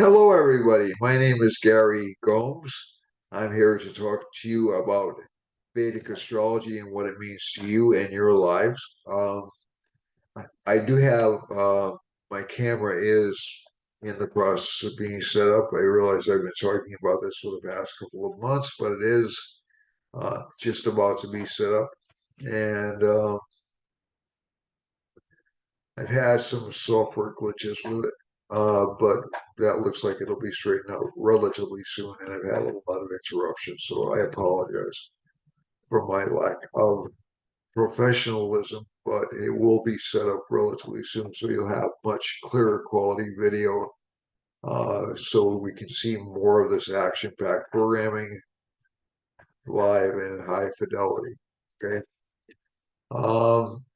Hello, everybody. My name is Gary Gomes. I'm here to talk to you about Vedic astrology and what it means to you and your lives. I do have my camera is in the process of being set up. I realize I've been talking about this for the past couple of months, but it is just about to be set up. And I've had some software glitches with it, but that looks like it'll be straightened out relatively soon. And I've had a lot of interruptions, so I apologize for my lack of professionalism, but it will be set up relatively soon, so you'll have much clearer quality video, so we can see more of this action-packed programming live and in high fidelity. Okay.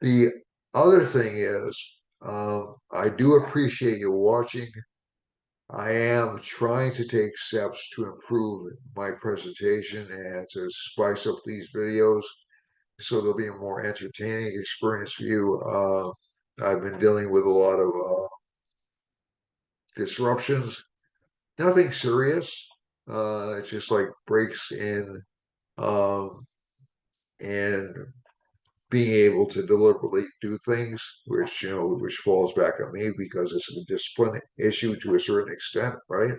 The other thing is, I do appreciate you watching. I am trying to take steps to improve my presentation and to spice up these videos so they'll be a more entertaining experience for you. I've been dealing with a lot of disruptions, nothing serious. It's just like breaks in um, and being able to deliberately do things, which falls back on me because it's a discipline issue to a certain extent, right?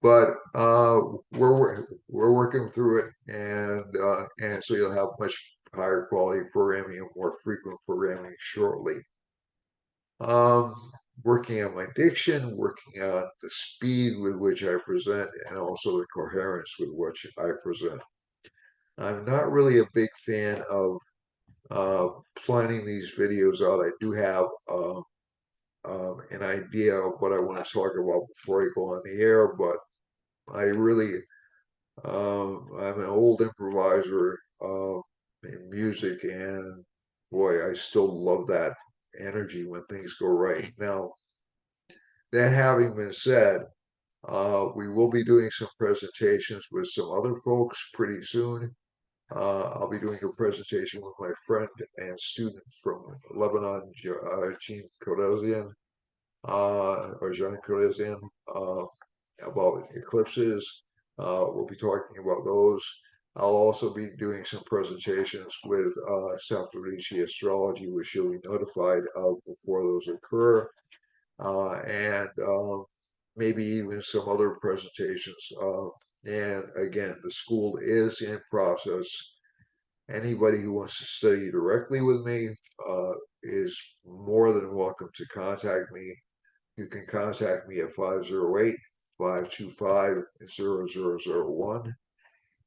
But we're working through it, and so you'll have much higher quality programming and more frequent programming shortly. Um, Working on my diction, working on the speed with which I present, and also the coherence with which I present. I'm not really a big fan of planning these videos out. I do have an idea of what I want to talk about before I go on the air, but I really, I'm an old improviser in music, and boy, I still love that energy when things go right. Now, that having been said, we will be doing some presentations with some other folks pretty soon. I'll be doing a presentation with my friend and student from Lebanon, Jean Kodezian, or Jean Kodezian, about eclipses. We'll be talking about those. I'll also be doing some presentations with Saptarishi Astrology, which you'll be notified of before those occur, and maybe even some other presentations. And again, the school is in process. Anybody who wants to study directly with me is more than welcome to contact me. You can contact me at 508-525-0001.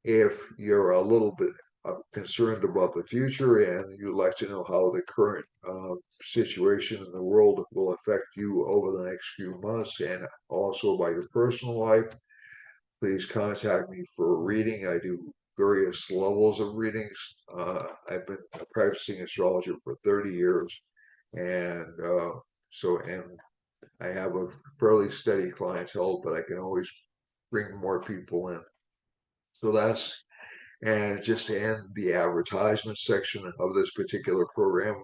If you're a little bit concerned about the future and you'd like to know how the current situation in the world will affect you over the next few months and also about your personal life, please contact me for a reading. I do various levels of readings. I've been a practicing astrologer for 30 years, and and I have a fairly steady clientele, but I can always bring more people in. So that's, and just to end the advertisement section of this particular program,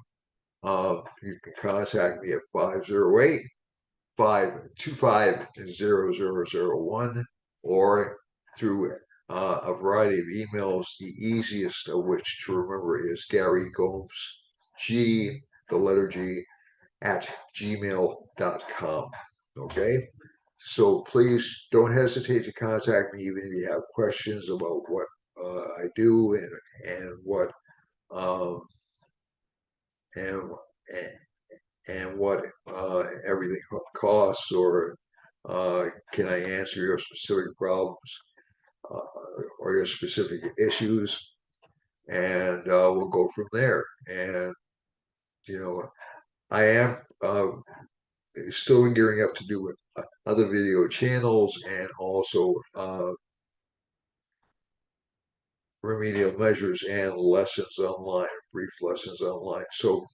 you can contact me at 508-525-0001 or through a variety of emails, the easiest of which to remember is Gary Gomes, G, the letter G, at gmail.com. Okay? So please don't hesitate to contact me even if you have questions about what I do and what um, and and what everything costs, or can I answer your specific problems or your specific issues, and we'll go from there. And you know, I am still gearing up to do other video channels and also remedial measures and lessons online, brief lessons online. So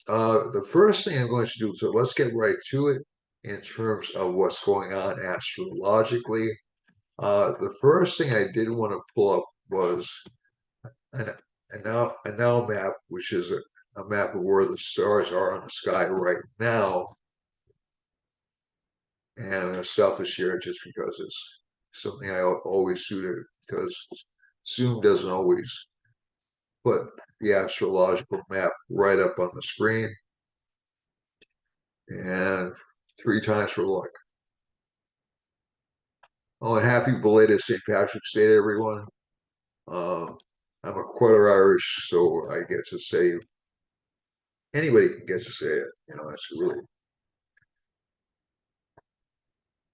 the first thing I'm going to do, so let's get right to it in terms of what's going on astrologically. The first thing I did want to pull up was an, a now map, which is a map of where the stars are on the sky right now. and stuff to share just because it's something I always do because Zoom doesn't always put the astrological map right up on the screen. And 3 times for luck. Oh, and happy belated St. Patrick's Day to everyone. Um, I'm a quarter Irish, so I get to say anybody can get to say it. It's really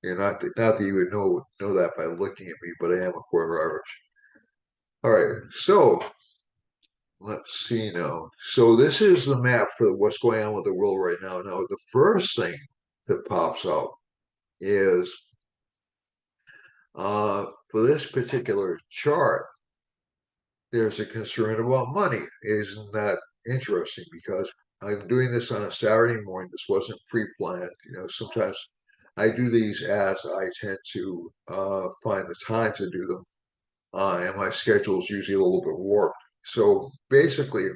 not that you would know that by looking at me, but I am a quarter Irish. All right, so let's see now. So this is the map for what's going on with the world right now. Now, the first thing that pops out is for this particular chart, there's a concern about money. Isn't that interesting? Because I'm doing this on a Saturday morning. This wasn't pre-planned. Sometimes I do these as I tend to find the time to do them, and my schedule is usually a little bit warped. So basically,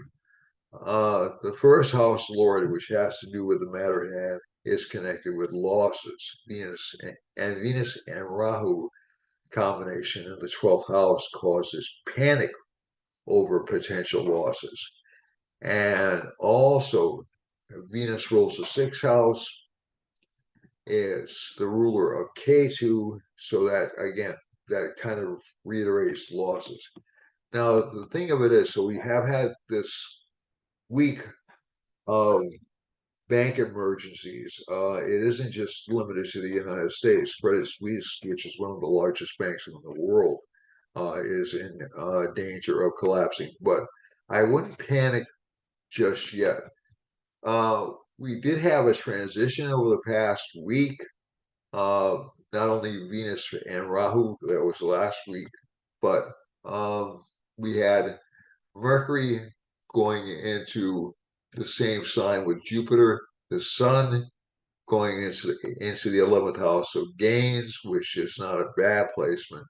the first house lord, which has to do with the matter at hand, is connected with losses. Venus and Rahu combination in the 12th house causes panic over potential losses. And also, Venus rules the 6th house. It's the ruler of K2. So that, again, that kind of reiterates losses. Now, the thing of it is, so we have had this week of bank emergencies. It isn't just limited to the United States. Credit Suisse, which is one of the largest banks in the world, is in danger of collapsing. But I wouldn't panic just yet. We did have a transition over the past week. Not only Venus and Rahu, that was last week, but we had Mercury going into the same sign with Jupiter, the Sun going into the 11th house of gains, which is not a bad placement.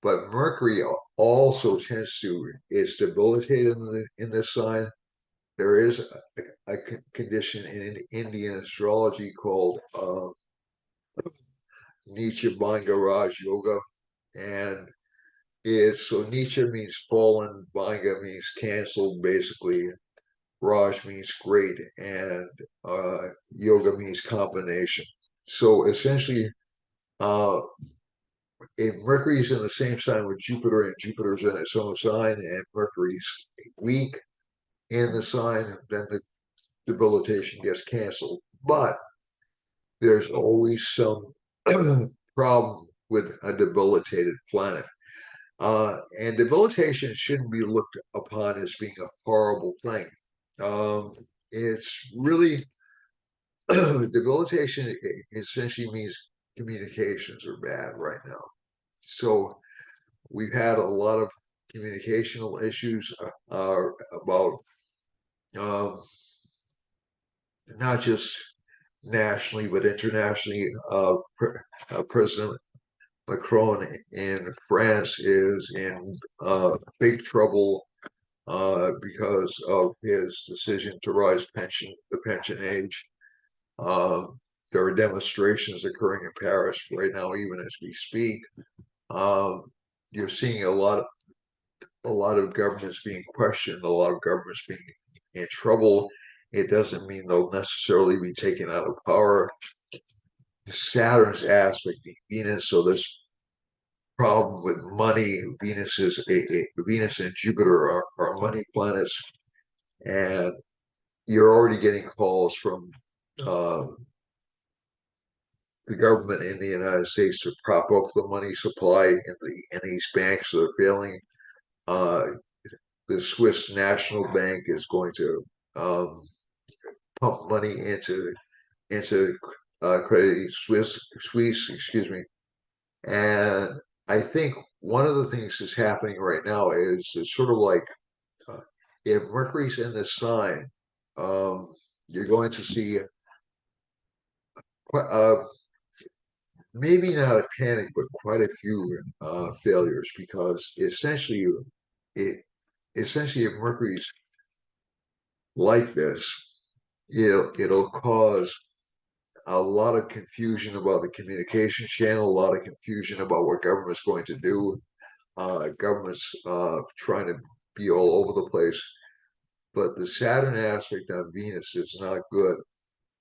But Mercury also tends to is debilitated in this sign. There is a condition in Indian astrology called Nietzsche Bhanga Raj Yoga, and Nietzsche means fallen, Bhanga means canceled, basically. Raj means great, and yoga means combination. So essentially, uh, if Mercury's in the same sign with Jupiter, and Jupiter's in its own sign, and Mercury's weak in the sign, then the debilitation gets canceled. But there's always some problem with a debilitated planet. And debilitation shouldn't be looked upon as being a horrible thing. It's really debilitation essentially means communications are bad right now. So we've had a lot of communicational issues about um, not just nationally but internationally. President Macron in France is in big trouble because of his decision to rise the pension age. There are demonstrations occurring in Paris right now, even as we speak. You're seeing a lot of governments being questioned, a lot of governments being in trouble. It doesn't mean they'll necessarily be taken out of power. Saturn's aspect being Venus, so this problem with money. Venus and Jupiter are money planets, and you're already getting calls from uh, the government in the United States to prop up the money supply in these banks that are failing. Uh, the Swiss National Bank is going to pump money into Credit Suisse, excuse me. And I think one of the things that's happening right now is it's sort of like uh, if Mercury's in this sign, you're going to see uh, maybe not a panic, but quite a few failures because it essentially if Mercury's like this, it'll cause a lot of confusion about the communication channel, a lot of confusion about what government's going to do. Government's trying to be all over the place. But the Saturn aspect on Venus is not good.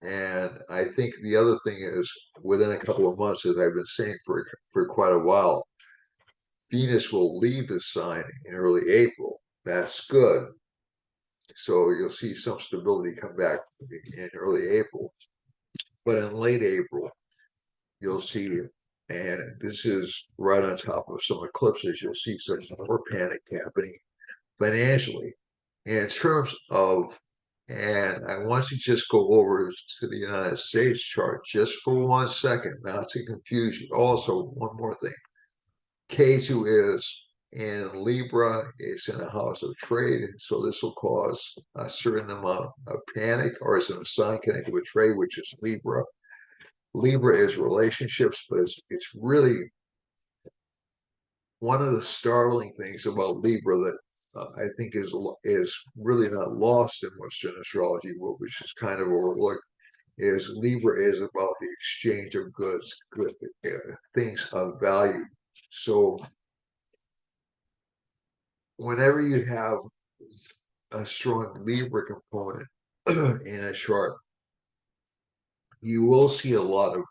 And I think the other thing is within a couple of months, as I've been saying for quite a while, Venus will leave the sign in early April. That's good. So you'll see some stability come back in early April. But in late April, you'll see, and this is right on top of some eclipses, you'll see some more panic happening financially. In terms of, and I want to just go over to the United States chart just for 1 second, not to confuse you. Also, one more thing. K2 is in Libra, it's in a house of trade, so this will cause a certain amount of panic, or it's in a sign connected with trade, which is Libra. Libra is relationships, but it's really one of the startling things about Libra that I think is really not lost in Western astrology, which is kind of overlooked, is Libra is about the exchange of goods, good things of value. So whenever you have a strong Libra component in a chart, you will see a lot of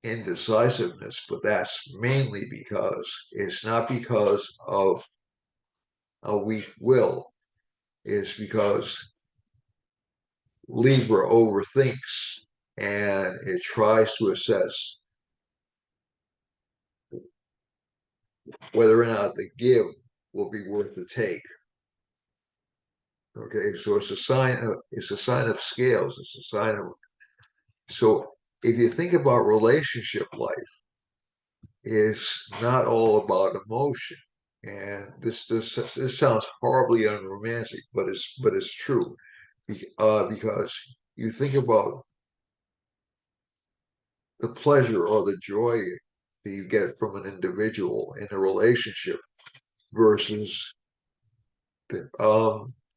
indecisiveness, but that's mainly because it's not because of a weak will, it's because Libra overthinks and it tries to assess whether or not the give will be worth the take. Okay, so it's a sign of scales, it's a sign of, so if you think about relationship life, it's not all about emotion. And this sounds horribly unromantic, but it's true. Because you think about the pleasure or the joy that you get from an individual in a relationship versus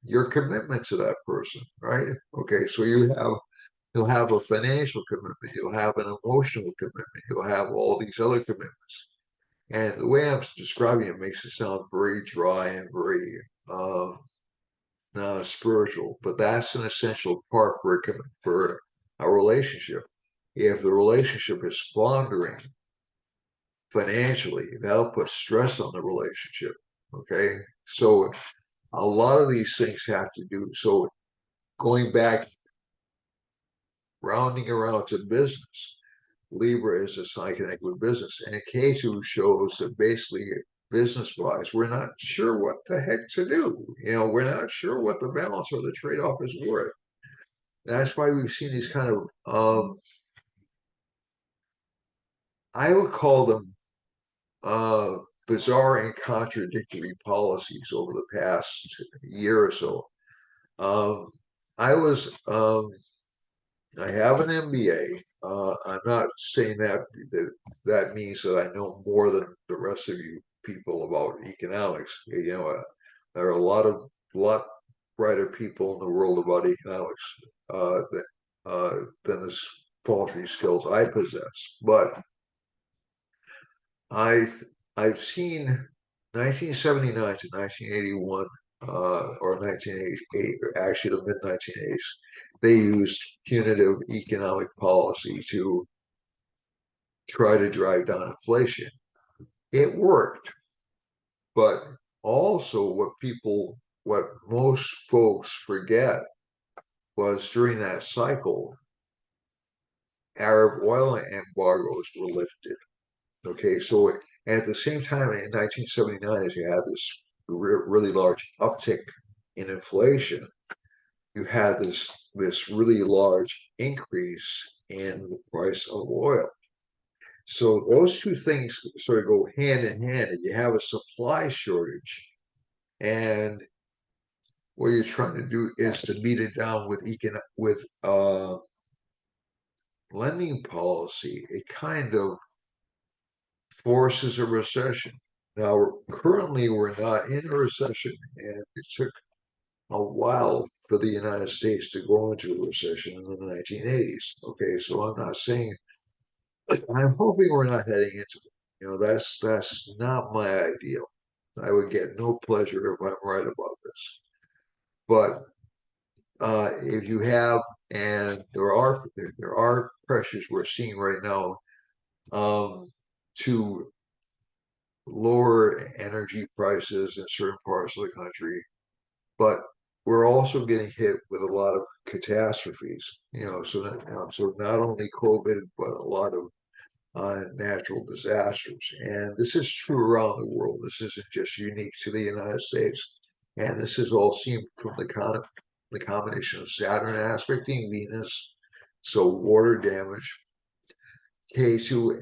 your commitment to that person, right? Okay, so you'll have a financial commitment, you'll have an emotional commitment, you'll have all these other commitments. And the way I'm describing it makes it sound very dry and very non-spiritual, but that's an essential part for a relationship. If the relationship is floundering financially, that'll put stress on the relationship. Okay, so a lot of these things have to do. So going back, rounding around to business, Libra is a sign connected with business, and K2 shows that basically business-wise, we're not sure what the heck to do. You know, we're not sure what the balance or the trade-off is worth. That's why we've seen these kind of, I would call them uh, bizarre and contradictory policies over the past year or so. Um, I was, I have an MBA. I'm not saying that means that I know more than the rest of you people about economics. You know, there are a lot brighter people in the world about economics uh, than than the paltry skills I possess. But I've I've seen 1979 to 1981 or 1988, actually the mid 1980s. They used punitive economic policy to try to drive down inflation. It worked, but also what most folks forget was during that cycle, Arab oil embargoes were lifted. Okay, so at the same time in 1979, as you had this really large uptick in inflation, you had this really large increase in the price of oil. So those two things sort of go hand in hand, and you have a supply shortage. And what you're trying to do is to beat it down with lending policy. It kind of forces a recession. Now, currently, we're not in a recession, and it took a while for the United States to go into a recession in the 1980s. Okay, so I'm not saying I'm hoping we're not heading into it. That's not my ideal. I would get no pleasure if I'm right about this. But if you have, and there are pressures we're seeing right now to lower energy prices in certain parts of the country, but we're also getting hit with a lot of catastrophes. So not only COVID, but a lot of natural disasters. And this is true around the world. This isn't just unique to the United States. And this is all seen from the combination of Saturn aspecting Venus, so water damage, K2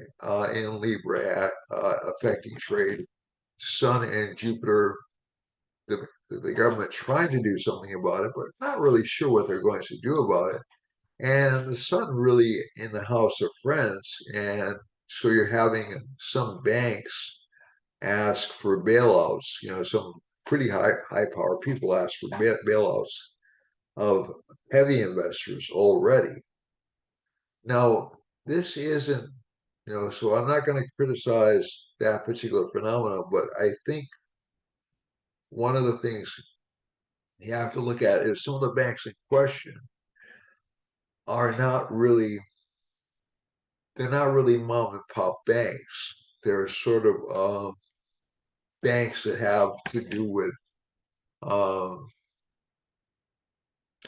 in Libra affecting trade, Sun and Jupiter, the government trying to do something about it, but not really sure what they're going to do about it. And the Sun really in the house of friends. And so you're having some banks ask for bailouts, some pretty high power people ask for bailouts of heavy investors already. Now, this isn't, so I'm not going to criticize that particular phenomenon, but I think one of the things you have to look at is some of the banks in question are not really, they're not really mom and pop banks. They're sort of banks that have to do with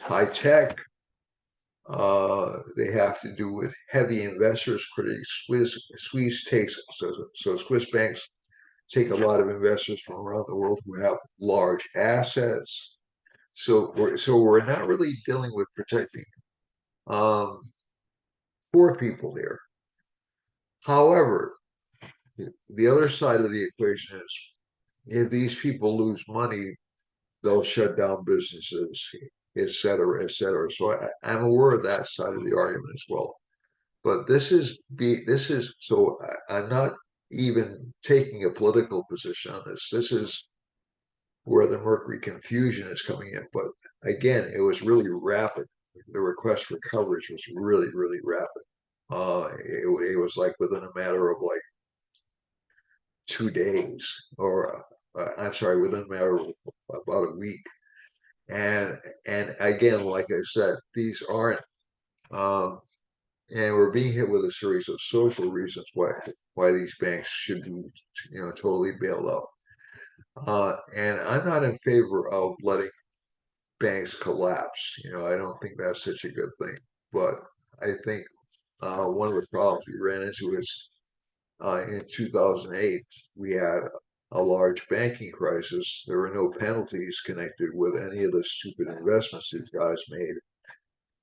high tech. They have to do with heavy investors. Squeeze takes so Swiss banks take a lot of investors from around the world who have large assets. So we're not really dealing with protecting um, poor people here. However, the other side of the equation is if these people lose money, they'll shut down businesses, et cetera, et cetera. So I'm aware of that side of the argument as well. But this is so I'm not even taking a political position on this. This is where the Mercury confusion is coming in. But again, it was really rapid. The request for coverage was really, really rapid. It was like within a matter of like 2 days, or I'm sorry, within a matter of about a week. And and again, like I said, these aren't, um, and we're being hit with a series of social reasons why these banks should be, totally bailed out. And I'm not in favor of letting banks collapse. I don't think that's such a good thing. But I think one of the problems we ran into is in 2008, we had a large banking crisis. There were no penalties connected with any of the stupid investments these guys made.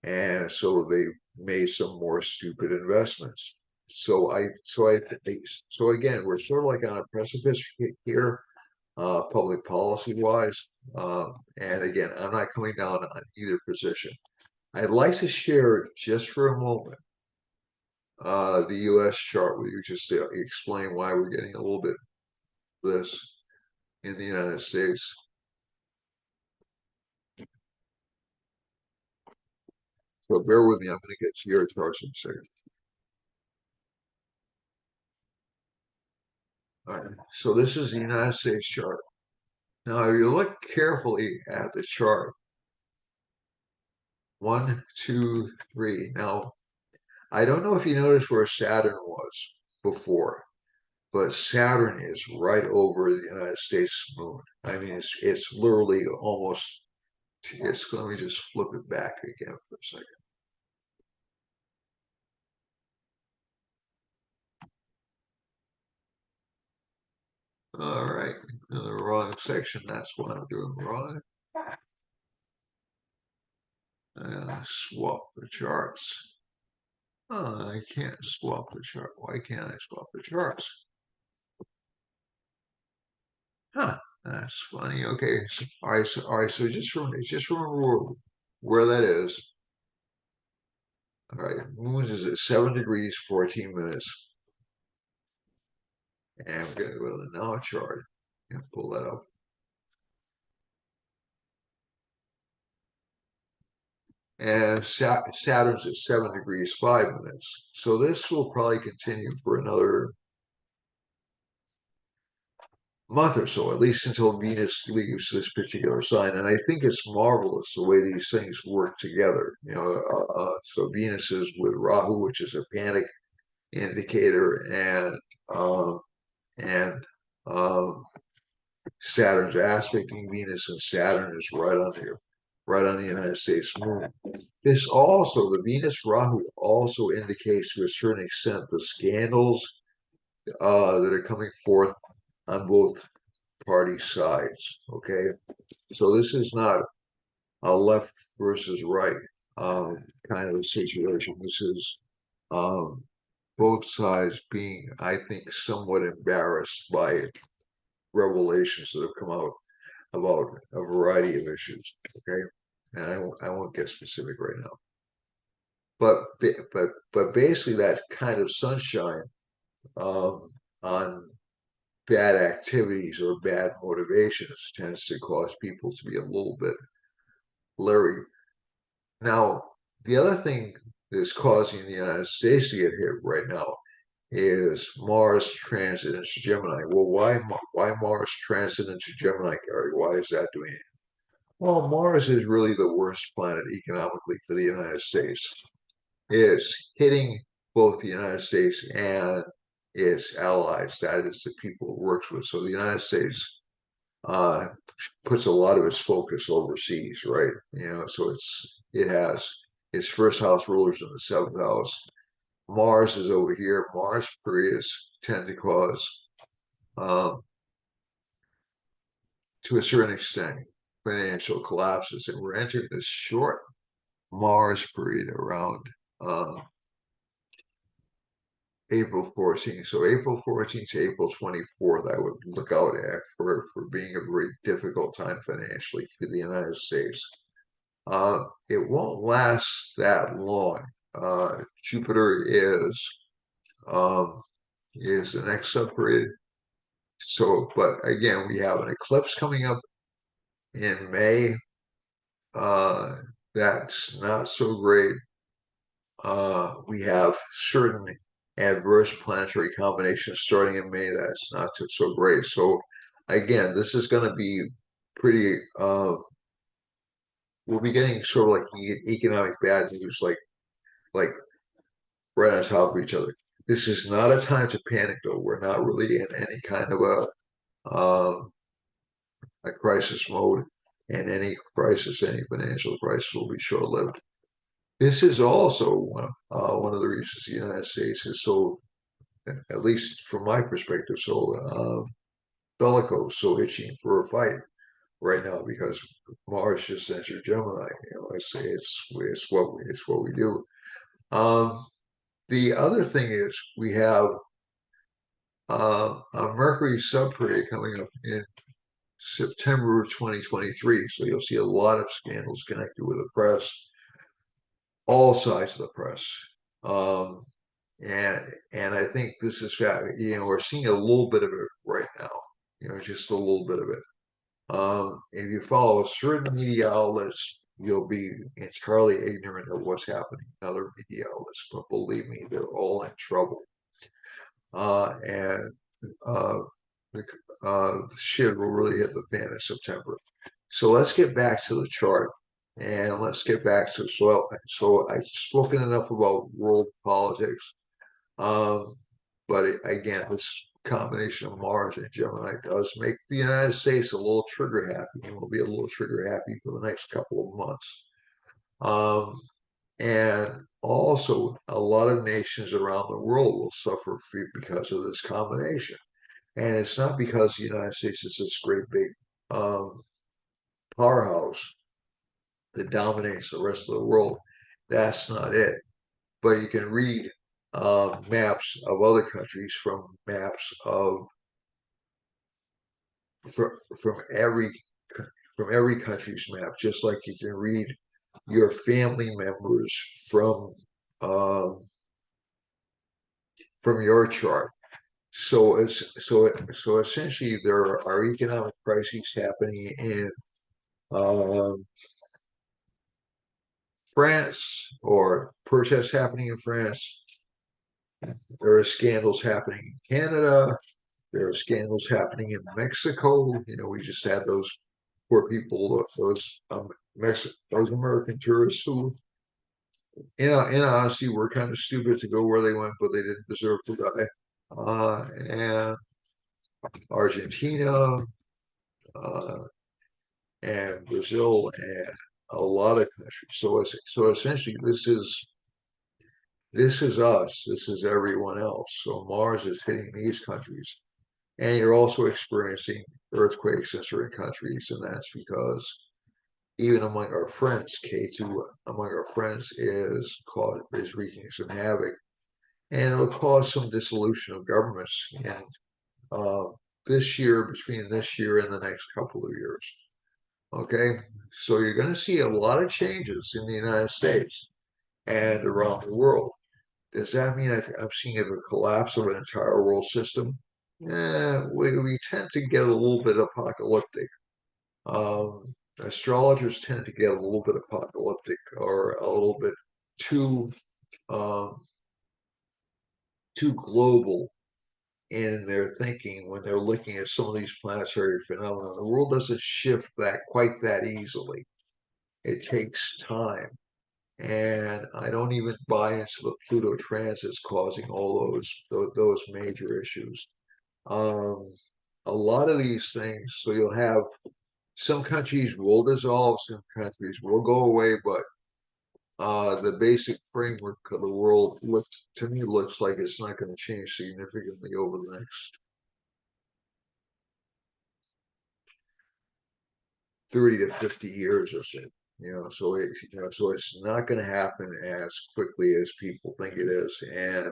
And so they made some more stupid investments. So again, we're sort of like on a precipice here, public policy wise. And again, I'm not coming down on either position. I'd like to share just for a moment the U.S. chart where you just explain why we're getting a little bit of this in the United States. So bear with me. I'm going to get to your charts in a second. All right. So this is the United States chart. Now, if you look carefully at the chart, 1, 2, 3. Now, I don't know if you noticed where Saturn was before, but Saturn is right over the United States moon. I mean, it's literally almost. Let me just flip it back again for a second. All right, in the wrong section. That's what I'm doing wrong. Swap the charts. Oh, I can't swap the chart. Why can't I swap the charts? Huh, that's funny. Okay, so, all right. So just remember where that is. All right, moon is at 7 degrees 14 minutes, and I'm gonna go to the now chart and pull that up. and Saturn's at 7 degrees 5 minutes. So this will probably continue for another month or so, at least until Venus leaves this particular sign. And I think it's marvelous the way these things work together. So Venus is with Rahu, which is a panic indicator, um, and um, Saturn's aspecting Venus, and Saturn is right on the United States moon. This also, the Venus Rahu also indicates to a certain extent the scandals that are coming forth on both party sides. Okay, so this is not a left versus right kind of a situation. This is um, both sides being, I think, somewhat embarrassed by revelations that have come out about a variety of issues. Okay, and I won't get specific right now, but basically that kind of sunshine um, on bad activities or bad motivations tends to cause people to be a little bit leery. Now, the other thing that's causing the United States to get hit right now is Mars transit into Gemini. Well, why Mars transit into Gemini, Gary? Why is that doing it? Well, Mars is really the worst planet economically for the United States. It's hitting both the United States and its allies, that is the people it works with. So the United States uh, puts a lot of its focus overseas, right? So it has its first house rulers in the seventh house. Mars is over here. Mars periods tend to cause, um, to a certain extent, financial collapses, and we're entering this short Mars period around uh, April 14th. So April 14th to April 24th, I would look out at for being a very difficult time financially for the United States. It won't last that long. Jupiter um, is the next subperiod. So, but again, we have an eclipse coming up in May. Uh, that's not so great. We have certain adverse planetary combinations starting in May. That's not so great. So, again, this is going to be pretty. We'll be getting sort of like economic bad news, like right on top of each other. This is not a time to panic, though. We're not really in any kind of a crisis mode, and any crisis, any financial crisis, will be short-lived. This is also one of the reasons the United States is so, at least from my perspective, so bellicose, so itching for a fight right now, because Mars just entered Gemini. It's what we do. The other thing is we have a Mercury subperiod coming up in September of 2023. So you'll see a lot of scandals connected with the press, all sides of the press. Um, and I think this is, we're seeing a little bit of it right now, just a little bit of it. If you follow a certain media outlets, you'll be entirely ignorant of what's happening in other media outlets. But believe me, they're all in trouble. And the shit will really hit the fan in September. So let's get back to the chart, and let's get back to so I've spoken enough about world politics. Um, but again, this combination of Mars and Gemini does make the United States a little trigger happy, and will be a little trigger happy for the next couple of months. Um, and also, a lot of nations around the world will suffer because of this combination. And it's not because the United States is this great big um, powerhouse that dominates the rest of the world. That's not it. But you can read maps of other countries from from every from every country's map, just like you can read your family members from um, from your chart. So essentially, there are economic crises happening in um, France or protests happening in France. There are scandals happening in Canada. There are scandals happening in Mexico. We just had those poor people, those American tourists who, in honesty, were kind of stupid to go where they went, but they didn't deserve to die. And Argentina, uh, and Brazil, and a lot of countries. So essentially, this is us. This is everyone else. So Mars is hitting these countries, and you're also experiencing earthquakes in certain countries, and that's because even among our friends, K2 among our friends is wreaking some havoc, and it'll cause some dissolution of governments. And uh, between this year and the next couple of years. Okay, so you're going to see a lot of changes in the United States and around the world. Does that mean I'm seeing a collapse of an entire world system? We tend to get a little bit apocalyptic. Astrologers tend to get a little bit apocalyptic or a little bit too um, too global in their thinking when they're looking at some of these planetary phenomena. The world doesn't shift that quite that easily. It takes time. And I don't even buy into the Pluto transits causing all those major issues. Um, a lot of these things, so you'll have some countries will dissolve, some countries will go away, but the basic framework of the world to me looks like it's not going to change significantly over the next 30 to 50 years or so. So it's not going to happen as quickly as people think it is. And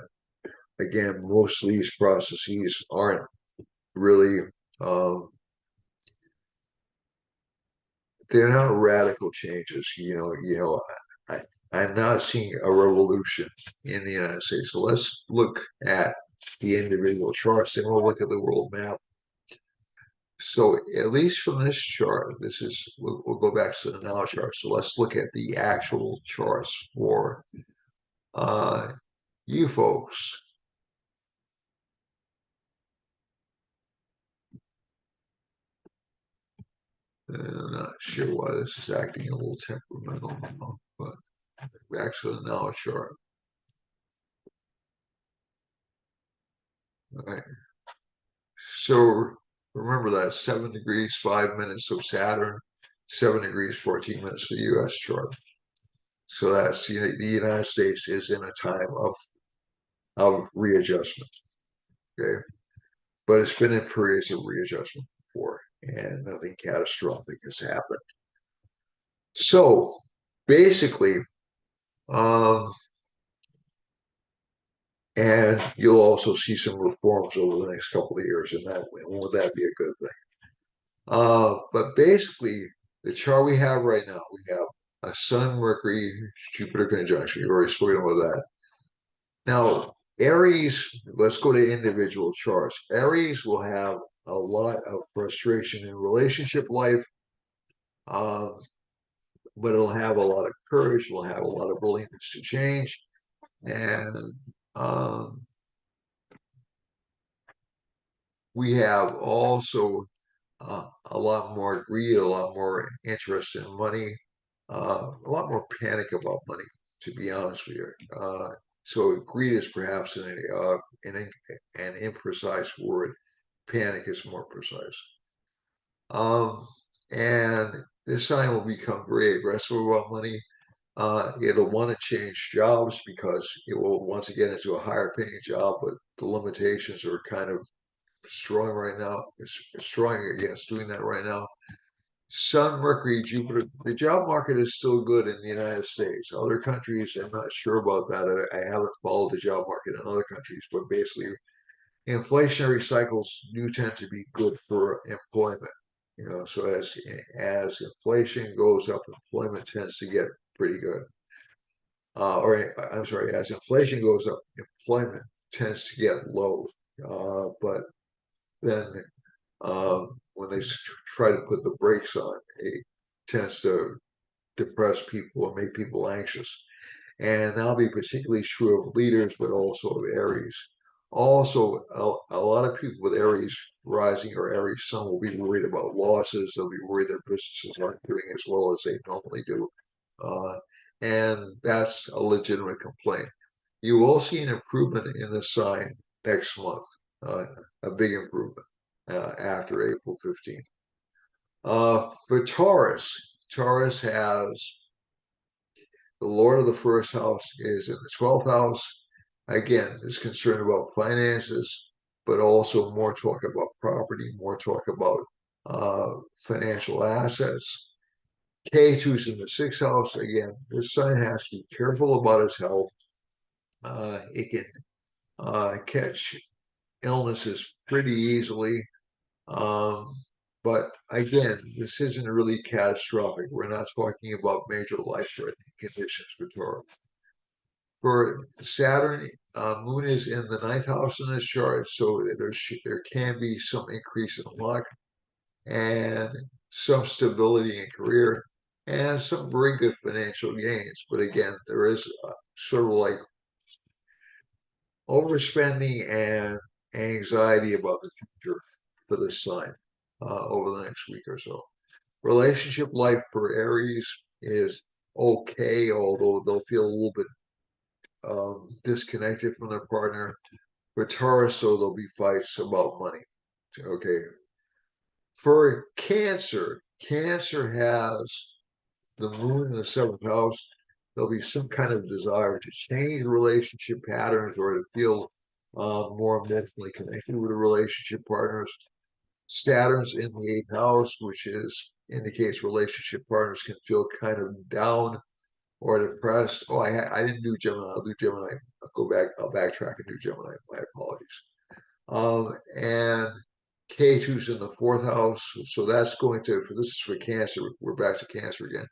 again, most of these processes aren't really um, they're not radical changes. I, I'm not seeing a revolution in the United States. So let's look at the individual charts, and we'll look at the world map. So at least from this chart, we'll go back to the now chart. So let's look at the actual charts for uh, you folks. I'm not sure why this is acting a little temperamental now, but back to the now chart. All right. So remember that 7 degrees, 5 minutes of Saturn, 7 degrees, 14 minutes for the US chart. So that's the United States is in a time of readjustment. Okay. But it's been in periods of readjustment before, and nothing catastrophic has happened. So basically, um, and you'll also see some reforms over the next couple of years, and would that be a good thing? But basically, the chart we have right now, we have a Sun, Mercury, Jupiter conjunction. You've already spoken about that. Now, Aries, let's go to individual charts. Aries will have a lot of frustration in relationship life, um, but it'll have a lot of courage. It'll have a lot of willingness to change, and um, we have also a lot more greed, a lot more interest in money, a lot more panic about money, to be honest with you. So greed is perhaps an imprecise word. Panic is more precise. And this sign will become very aggressive about money. It'll want to change jobs because it will once again into a higher paying job, but the limitations are kind of strong right now. It's strong against doing that right now. Sun, Mercury, Jupiter. The job market is still good in the United States. Other countries, I'm not sure about that. I haven't followed the job market in other countries, but basically, inflationary cycles do tend to be good for employment. So as inflation goes up, employment tends to get pretty good. Or I'm sorry, as inflation goes up, employment tends to get low. But then when they try to put the brakes on, it tends to depress people or make people anxious. And that'll be particularly true of leaders, but also of Aries. Also, a lot of people with Aries rising or Aries sun will be worried about losses. They'll be worried their businesses aren't doing as well as they normally do. Uh, and that's a legitimate complaint. You will see an improvement in the sign next month, uh, a big improvement after April 15th. For Taurus, Taurus has the Lord of the first house is in the 12th house. Again, is concerned about finances, but also more talk about property, more talk about financial assets. K2's in the 6th house. Again, this sign has to be careful about his health. It can catch illnesses pretty easily. Um, but again, this isn't really catastrophic. We're not talking about major life-threatening conditions for Taurus. For Saturn, Moon is in the 9th house in this chart, so there can be some increase in luck and some stability in career and some very good financial gains. But again, there is sort of like overspending and anxiety about the future for this sign over the next week or so. Relationship life for Aries is okay, although they'll feel a little bit disconnected from their partner. For Taurus, so there'll be fights about money. Okay. For Cancer, Cancer has the moon in the 7th house. There'll be some kind of desire to change relationship patterns or to feel more mentally connected with the relationship partners. Saturn's in the 8th house, which indicates relationship partners can feel kind of down or depressed. Oh, I didn't do Gemini. I'll do Gemini. I'll backtrack and do Gemini. My apologies. And K2's in the 4th house. So that's this is for Cancer. We're back to Cancer again.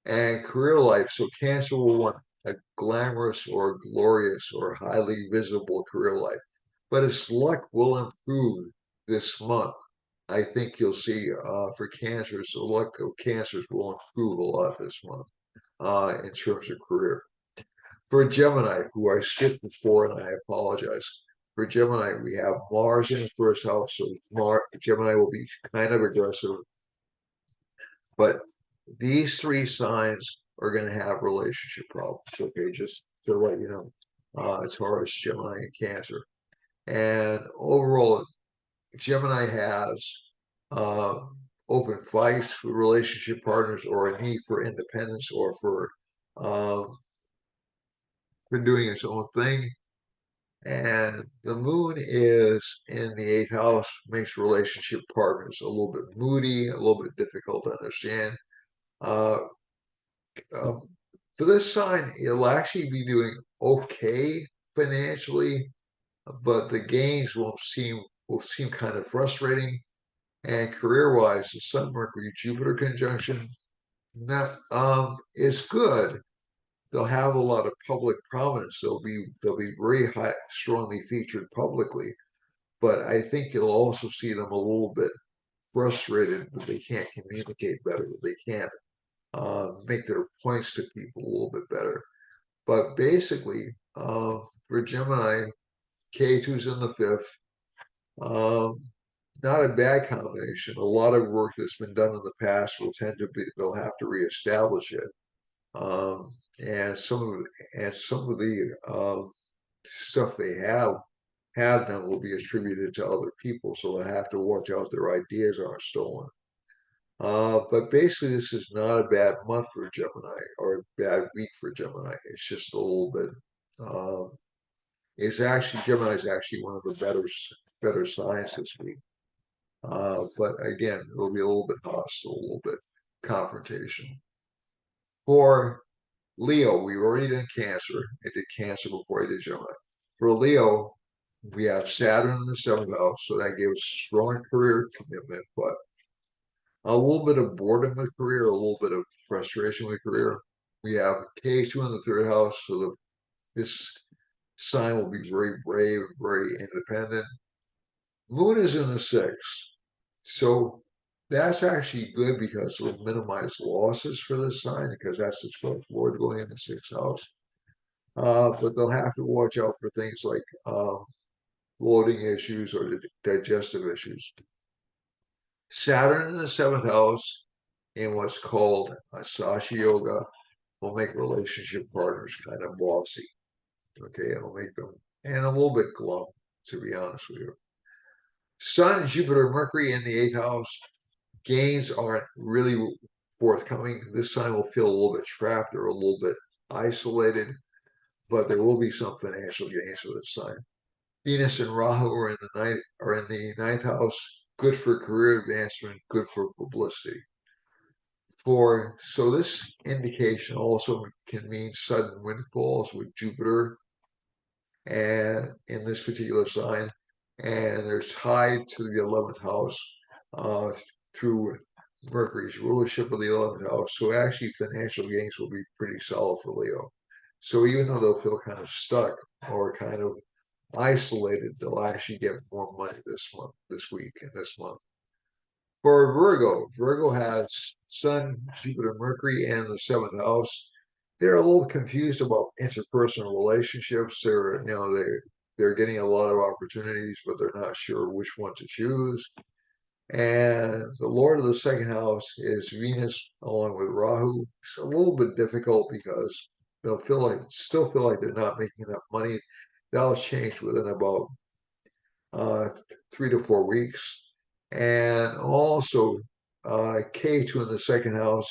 And career life. So Cancer will want a glamorous or glorious or highly visible career life. But its luck will improve this month. I think you'll see for Cancers, the luck of Cancers will improve a lot this month in terms of career. For Gemini, who I skipped before, and I apologize. For Gemini, we have Mars in the 1st house, so Gemini will be kind of aggressive. But these 3 signs are going to have relationship problems. Okay, just to let you know, Taurus, Gemini, and Cancer. And overall, Gemini has uh, open fights with relationship partners or a need for independence or um, for doing its own thing. And the moon is in the 8th house, makes relationship partners a little bit moody, a little bit difficult to understand. Uh, um, for this sign, it'll actually be doing okay financially, but the gains will seem kind of frustrating. And career-wise, the Sun Mercury Jupiter conjunction that is good. They'll have a lot of public prominence. They'll be very high, strongly featured publicly. But I think you'll also see them a little bit frustrated that they can't communicate better, that they can't make their points to people a little bit better. But basically, for Gemini, K2's in the 5th. Um, not a bad combination. A lot of work that's been done in the past they'll have to reestablish it. Um, and some of the stuff they have done will be attributed to other people, so they'll have to watch out their ideas aren't stolen. But basically, this is not a bad month for Gemini or a bad week for Gemini. It's just a little bit. Uh, it's actually Gemini is actually one of the better signs this week. But again, it'll be a little bit hostile, a little bit confrontation. For Leo, we've already done Cancer. I did Cancer before I did Gemini. For Leo, we have Saturn in the 7th house, so that gives strong career commitment, but a little bit of boredom with career, a little bit of frustration with career. We have K2 in the 3rd house, so this sign will be very brave, very independent. Moon is in the 6th, so That's actually good because it'll minimize losses for this sign because that's the 12th Lord going in the sixth house. But they'll have to watch out for things like bloating issues or digestive issues. Saturn in the seventh house in what's called Sashi Yoga will make relationship partners kind of bossy. Okay, it'll make them and a little bit glum, to be honest with you. Sun, Jupiter, Mercury in the eighth house. Gains aren't really forthcoming. This sign will feel a little bit trapped or a little bit isolated, but there will be some financial gains for this sign. Venus and Rahu are in the ninth house. Good for career advancement, good for publicity. So this indication also can mean sudden windfalls with Jupiter and in this particular sign, and they're tied to the 11th house uh, through Mercury's rulership of the 11th house. So actually, financial gains will be pretty solid for Leo. So even though they'll feel kind of stuck or kind of isolated, they'll actually get more money this month, this week, and this month. For Virgo, Virgo has Sun, Jupiter, Mercury, and the seventh house. They're a little confused about interpersonal relationships. They're getting a lot of opportunities, but they're not sure which one to choose. And the Lord of the second house is Venus along with Rahu. It's a little bit difficult because they'll still feel like they're not making enough money. That'll change within about uh, 3 to 4 weeks. And also, K2 in the second house,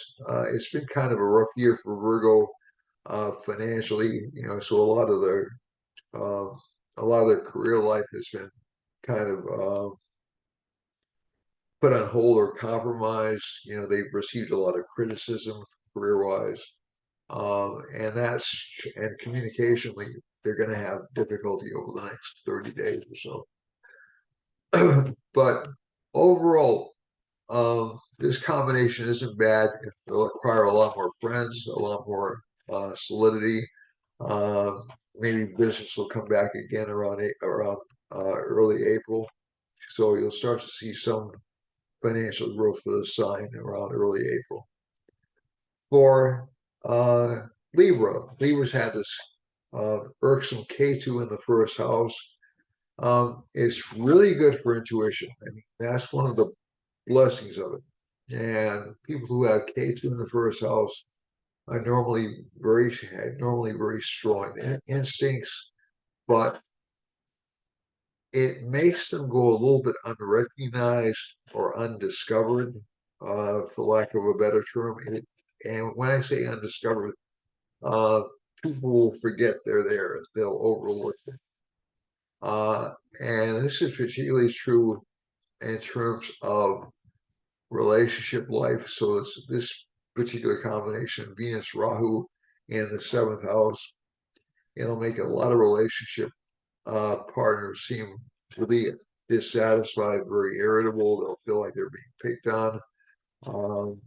it's been kind of a rough year for Virgo financially. So uh, a lot of their career life has been kind of put on hold or compromised. They've received a lot of criticism career-wise, and communicationally, they're going to have difficulty over the next 30 days or so. But overall, this combination isn't bad. It'll require a lot more friends, a lot more solidity. Uh, Maybe business will come back again around early April. So you'll start to see some financial growth for the sign around early April. For Libra, Libra's had this irksome K2 in the first house. It's really good for intuition. I mean, that's one of the blessings of it. And people who have K2 in the first house are normally very strong instincts, but it makes them go a little bit unrecognized or undiscovered, for lack of a better term. And when I say undiscovered, uh, people will forget they're there. They'll overlook it. Uh, and this is particularly true in terms of relationship life. So this particular combination, Venus, Rahu, in the seventh house, it'll make a lot of relationship partners seem really dissatisfied, very irritable. They'll feel like they're being picked on, um,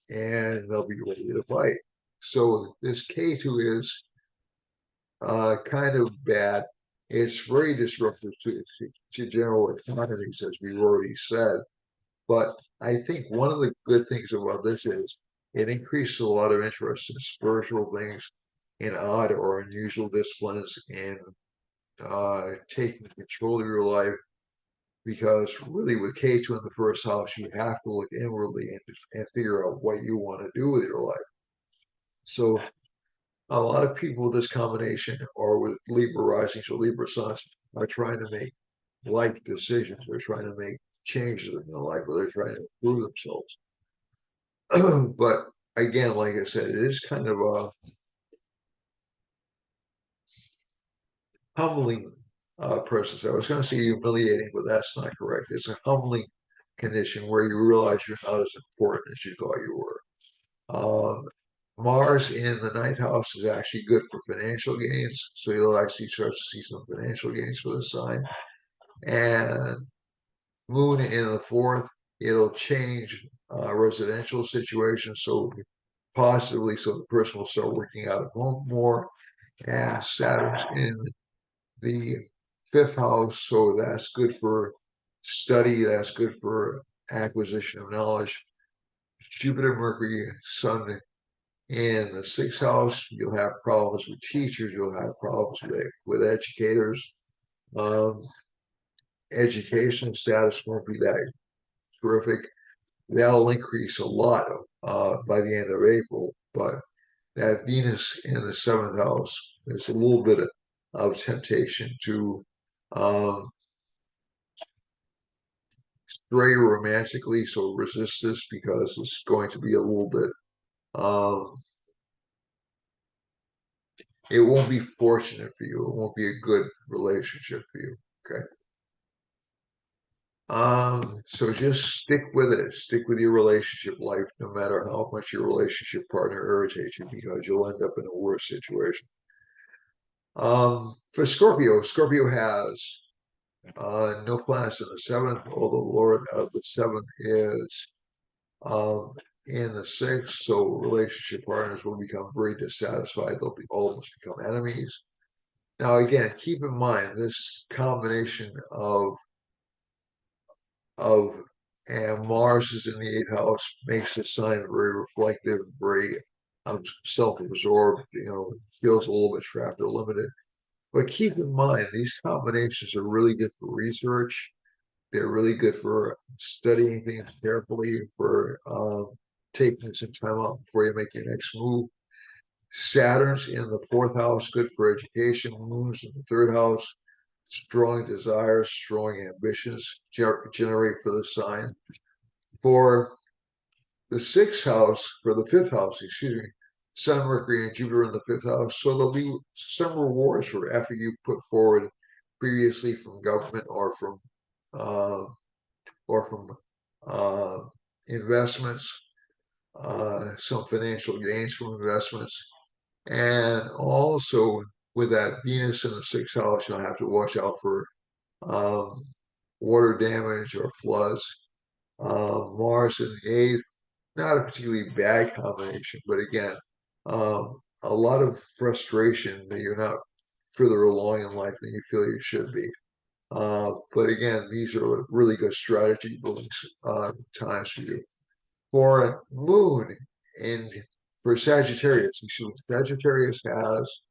and they'll be ready to fight. So this K2 is kind of bad. It's very disruptive to general economies, as we've already said. But I think one of the good things about this is it increases a lot of interest in spiritual things, in odd or unusual disciplines, and taking control of your life. Because really, with K2 in the first house, you have to look inwardly and figure out what you want to do with your life. So a lot of people with this combination or with Libra risings or Libra suns are trying to make life decisions. They're trying to make changes in their life, or they're trying to improve themselves. But again, like I said, it is kind of a humbling process. I was going to say humiliating, but that's not correct. It's a humbling condition where you realize you're not as important as you thought you were. Um, Mars in the ninth house is actually good for financial gains. So you'll actually start to see some financial gains for the sign. And Moon in the fourth, it'll change residential situations. So positively, so the person will start working out of home more. And Saturn's in the fifth house. So that's good for study. That's good for acquisition of knowledge. Jupiter, Mercury, Sun in the sixth house, you'll have problems with teachers, you'll have problems with educators. Um, Education status won't be that terrific. That'll increase a lot by the end of April, but that Venus in the seventh house is a little bit of temptation to um, stray romantically. So resist this because it's going to be a little bit. Um, it won't be fortunate for you. It won't be a good relationship for you. Okay. So just stick with it. Stick with your relationship life, no matter how much your relationship partner irritates you, because you'll end up in a worse situation. For Scorpio, Scorpio has no planets in the seventh, although Lord of the seventh is um, in the sixth, so relationship partners will become very dissatisfied. They'll be almost become enemies. Now, again, keep in mind this combination of and Mars is in the eighth house, makes the sign very reflective, very self-absorbed, feels a little bit trapped or limited. But keep in mind, these combinations are really good for research. They're really good for studying things carefully, for taking some time out before you make your next move. Saturn's in the fourth house, good for education. Moon's in the third house, strong desires, strong ambitions generate for the sign. For the sixth house, for the fifth house, excuse me, Sun, Mercury, and Jupiter in the fifth house. So there'll be some rewards for effort you put forward previously from government uh, or from uh, investments, some financial gains from investments. And also with that Venus in the sixth house, you'll have to watch out for um, water damage or floods. Mars in the eighth, not a particularly bad combination, but again, a lot of frustration that you're not further along in life than you feel you should be. But again, these are really good strategy building times for you. For Moon and for Sagittarius, you see Sagittarius has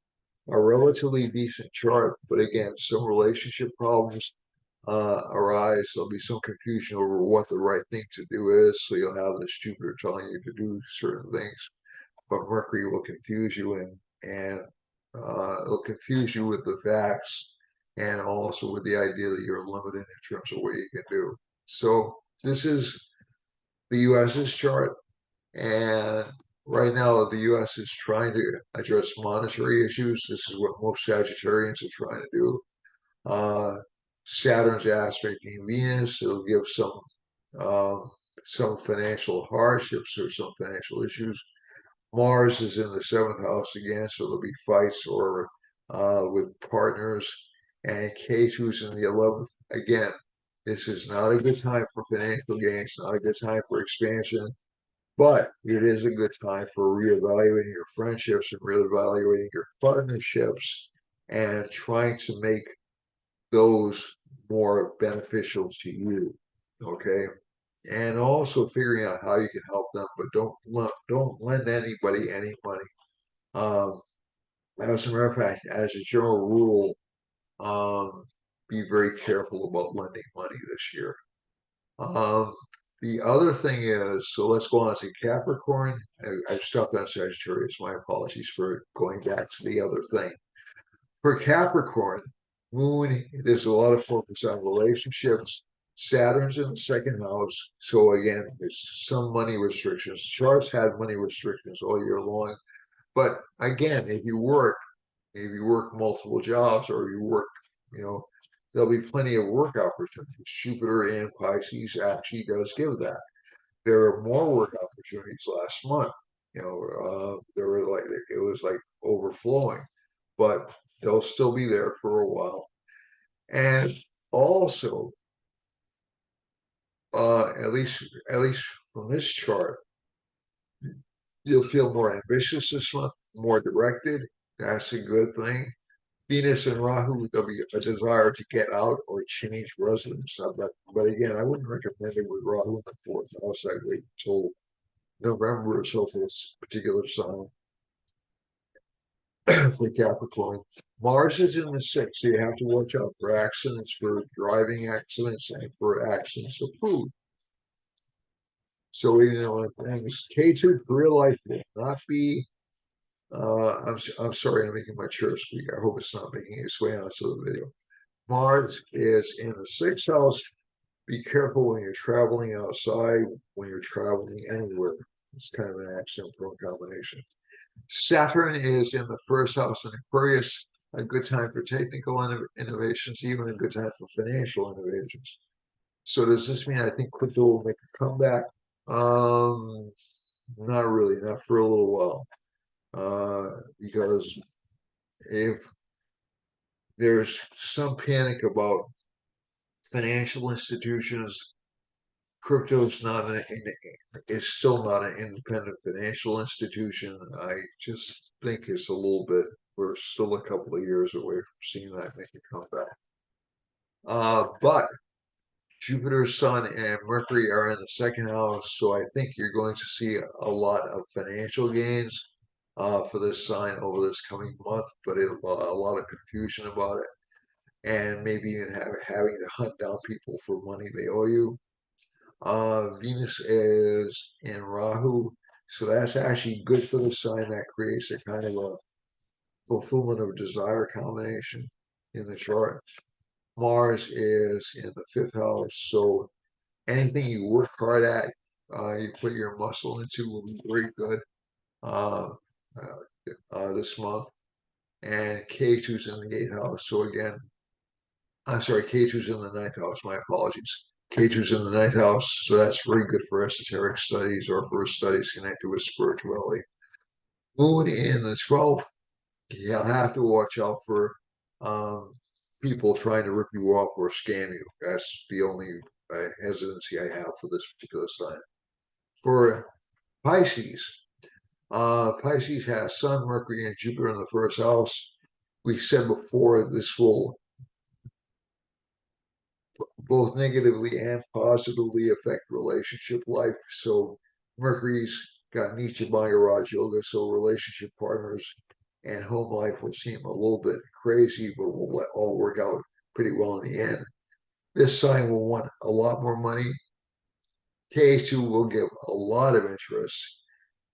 a relatively decent chart, but again, some relationship problems arise. There'll be some confusion over what the right thing to do is. So you'll have this Jupiter telling you to do certain things, but Mercury will confuse you and it'll confuse you with the facts and also with the idea that you're limited in terms of what you can do. So this is the US's chart, and right now the US is trying to address monetary issues. This is what most Sagittarians are trying to do. Uh, Saturn's aspecting Venus, it'll give um, some financial hardships or some financial issues. Mars is in the seventh house again, so there'll be fights or with partners. And K2's in the 11th. Again, this is not a good time for financial gains, not a good time for expansion, but it is a good time for reevaluating your friendships and reevaluating your partnerships and trying to make those more beneficial to you. Okay. And also figuring out how you can help them, but don't lend anybody any money. Um, as a matter of fact, as a general rule, be very careful about lending money this year. Um, the other thing is, so let's go on to Capricorn. I stopped on Sagittarius. My apologies for going back to the other thing. For Capricorn, Moon, there's a lot of focus on relationships. Saturn's in the second house. So again, there's some money restrictions. Charts had money restrictions all year long. But again, if you work multiple jobs or you work, you know, there'll be plenty of work opportunities. Jupiter in Pisces actually does give that. There are more work opportunities last month. There were like it was like overflowing, but they'll still be there for a while. And also, at least from this chart, you'll feel more ambitious this month, more directed. That's a good thing. Venus and Rahu, there'll be a desire to get out or change residence. But again, I wouldn't recommend it with Rahu in the fourth house. I'd wait until November or so for this particular sign for Capricorn. Mars is in the sixth, so you have to watch out for accidents, for driving accidents, and for accidents of food. So, things K2 real life will not be. I'm sorry, I'm making my chair squeak. I hope it's not making its way onto the video. Mars is in the sixth house. Be careful when you're traveling outside, when you're traveling anywhere. It's kind of an accident-prone combination. Saturn is in the first house in Aquarius, a good time for technical innovations, even a good time for financial innovations. So does this mean I think crypto will make a comeback? Not really, not for a little while. Because if there's some panic about financial institutions, crypto's not is still not an independent financial institution. I just think it's a little bit. We're still a couple of years away from seeing that make a comeback. But Jupiter, Sun, and Mercury are in the second house, so I think you're going to see a lot of financial gains for this sign over this coming month, but a lot of confusion about it, and maybe even having to hunt down people for money they owe you. Venus is in Rahu, so that's actually good for the sign. That creates a kind of a fulfillment of desire combination in the chart. Mars is in the fifth house, so anything you work hard at, you put your muscle into will be very good uh, this month. And K2's in the eighth house. So again, I'm sorry, K2's in the ninth house. My apologies. K2's in the ninth house. So that's very good for esoteric studies or for studies connected with spirituality. Moon in the 12th, you'll have to watch out for um, people trying to rip you off or scam you. That's the only hesitancy I have for this particular sign. For Pisces, Pisces has Sun, Mercury, and Jupiter in the first house. We said before this will both negatively and positively affect relationship life. So Mercury's got Nietzsche Raj Yoga, so relationship partners and home life will seem a little bit crazy, but will all work out pretty well in the end. This sign will want a lot more money. K2 will give a lot of interest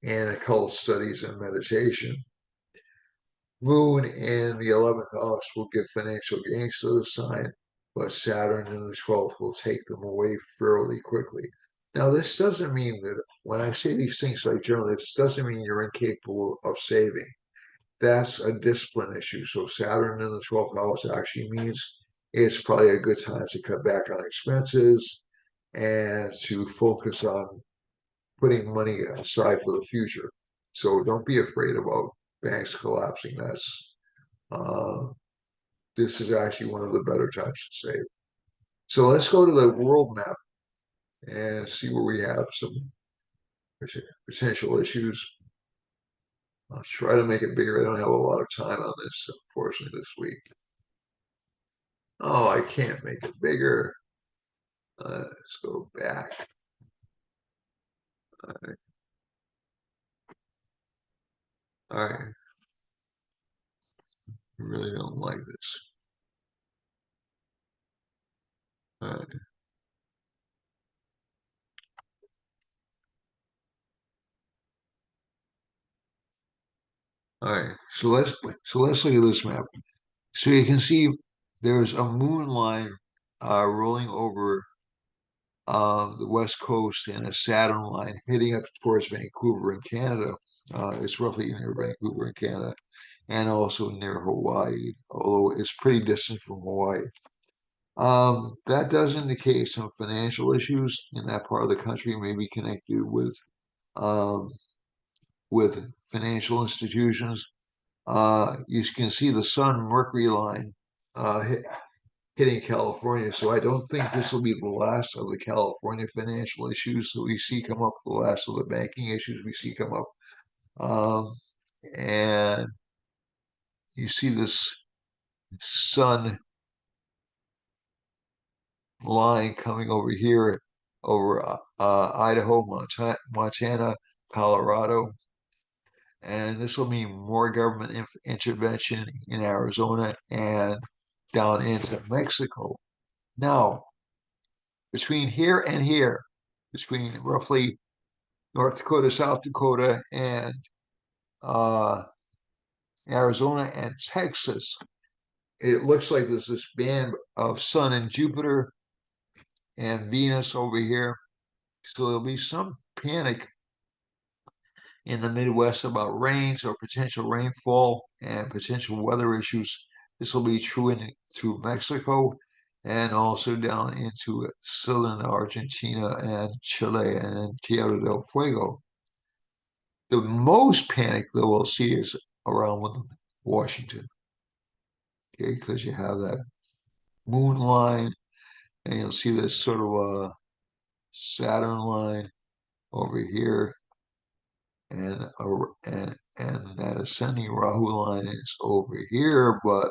in occult studies and meditation. Moon in the 11th house will give financial gains to the sign, but Saturn in the 12th will take them away fairly quickly. Now, this doesn't mean that when I say these things like generally, this doesn't mean you're incapable of saving. That's a discipline issue. So Saturn in the 12th house actually means it's probably a good time to cut back on expenses and to focus on putting money aside for the future. So don't be afraid about banks collapsing. Uh, this is actually one of the better times to save. So let's go to the world map and see where we have some potential issues. I'll try to make it bigger. I don't have a lot of time on this, unfortunately, this week. Oh, I can't make it bigger. Let's go back. All right. All right. I really don't like this. All right. All right. So let's look at this map. So you can see there's a moon line rolling over the west coast and a Saturn line heading up towards Vancouver in Canada. It's roughly near Vancouver in Canada and also near Hawaii, although it's pretty distant from Hawaii. That does indicate some financial issues in that part of the country may be connected um, with financial institutions. You can see the Sun Mercury line hitting California. So I don't think this will be the last of the California financial issues that we see come up, the last of the banking issues we see come up. And you see this. sun line coming over here over Idaho, Montana, Colorado. And this will mean more government intervention in Arizona and down into Mexico. Now, between here and here, between roughly North Dakota, South Dakota, and uh, Arizona and Texas, it looks like there's this band of Sun and Jupiter and Venus over here. So there'll be some panic in the Midwest about rains or potential rainfall and potential weather issues. This will be true through Mexico and also down into southern Argentina and Chile and Tierra del Fuego. The most panic that we'll see is around Washington, okay, because you have that moon line and you'll see this sort of a Saturn line over here and that ascending Rahu line is over here, but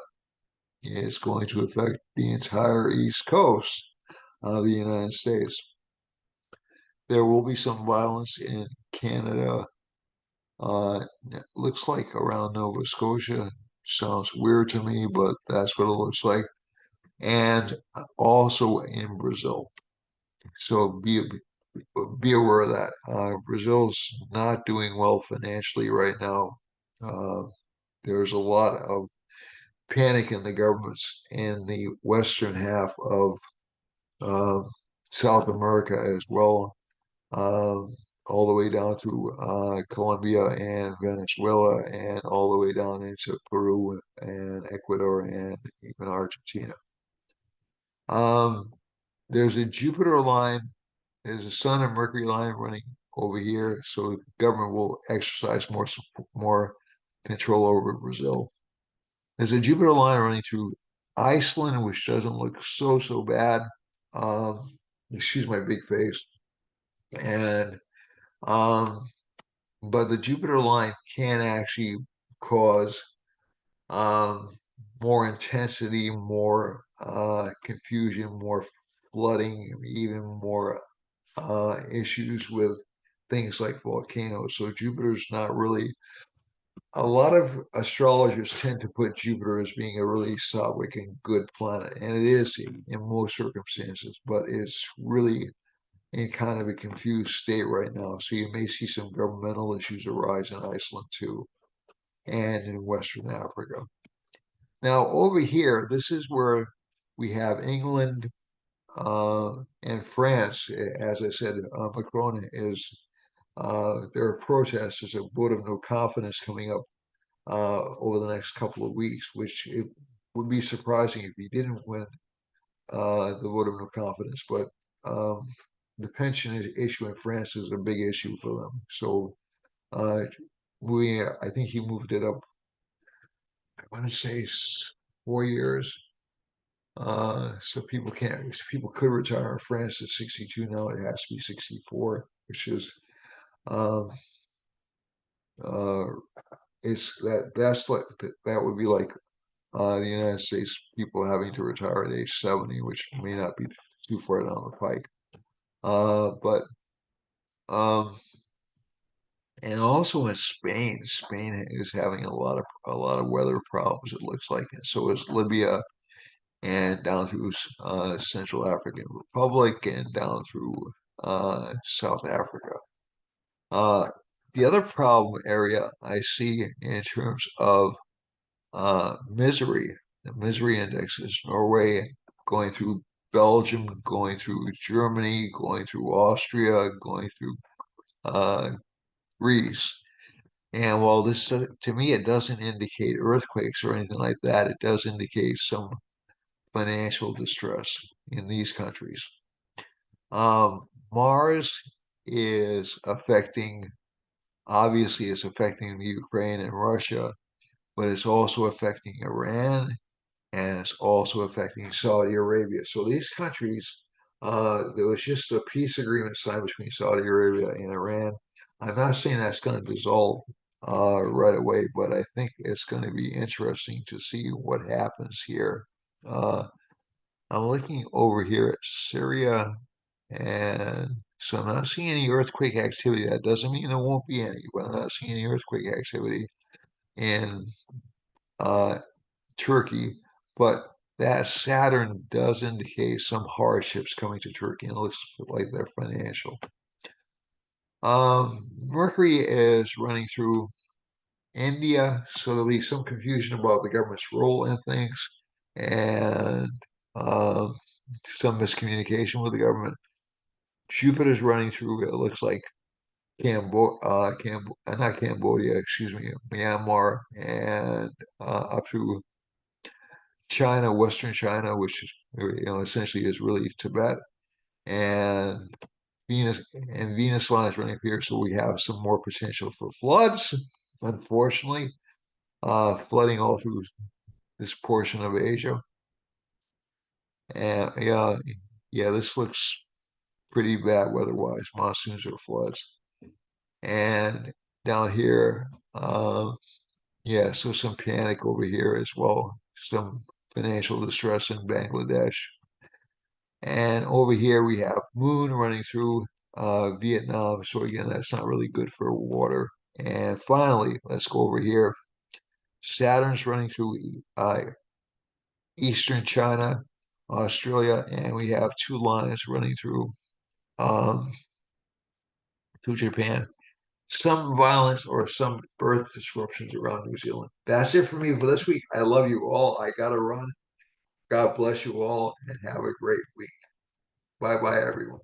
it's going to affect the entire East Coast of the United States. There will be some violence in Canada. It looks like around Nova Scotia. Sounds weird to me, but that's what it looks like. And also in Brazil. So be aware of that. Brazil's not doing well financially right now. Uh, there's a lot of panic in the governments in the western half of uh, South America as well, all the way down through Colombia and Venezuela, and all the way down into Peru and Ecuador and even Argentina. Um, there's a Jupiter line, there's a Sun and Mercury line running over here, so the government will exercise more control over Brazil. There's a Jupiter line running through Iceland, which doesn't look so bad. Um, excuse my big face. And um, but the Jupiter line can actually cause um, more intensity, more confusion, more flooding, even more issues with things like volcanoes. So Jupiter's not really a lot of astrologers tend to put Jupiter as being a really solid and good planet, and it is in most circumstances, but it's really in kind of a confused state right now. So you may see some governmental issues arise in Iceland too, and in Western Africa. Now, over here, this is where we have England and France. As I said, Macron is, there are protests. There's a vote of no confidence coming up over the next couple of weeks, which it would be surprising if he didn't win the vote of no confidence. But um, the pension issue in France is a big issue for them. So uh, I think he moved it up. I want to say 4 years. So people could retire in France at 62. Now it has to be 64, which is um, uh, it's that's like that would be like the United States people having to retire at age 70, which may not be too far down the pike. But um, and also in Spain, Spain is having a lot of weather problems. It looks like, and so is Libya, and down through Central African Republic, and down through South Africa. Uh, the other problem area I see in terms of misery. The misery index is Norway going through Belgium, going through Germany, going through Austria, going through uh, Greece. And while this, to me, it doesn't indicate earthquakes or anything like that, it does indicate some financial distress in these countries. Mars is obviously, it's affecting the Ukraine and Russia, but it's also affecting Iran and it's also affecting Saudi Arabia. So these countries, there was just a peace agreement signed between Saudi Arabia and Iran. I'm not saying that's going to dissolve, right away, but I think it's going to be interesting to see what happens here. Uh, I'm looking over here at Syria, and so I'm not seeing any earthquake activity. That doesn't mean there won't be any, but I'm not seeing any earthquake activity in uh, Turkey. But that Saturn does indicate some hardships coming to Turkey, and it looks like they're financial. Mercury is running through India, so there'll be some confusion about the government's role in things and um, some miscommunication with the government. Jupiter's running through, it looks like not Cambodia, excuse me, Myanmar, and up through China, Western China, which is, essentially is really Tibet, and Venus line is running up here, so we have some more potential for floods, unfortunately, flooding all through this portion of Asia. And yeah, this looks pretty bad weather-wise, monsoons or floods. And down here, yeah, so some panic over here as well, some financial distress in Bangladesh. And over here we have Moon running through Vietnam. So again, that's not really good for water. And finally, let's go over here. Saturn's running through Eastern China, Australia, and we have two lines running um, through Japan. Some violence or some birth disruptions around New Zealand. That's it for me for this week. I love you all. I gotta run. God bless you all and have a great week. Bye bye, everyone.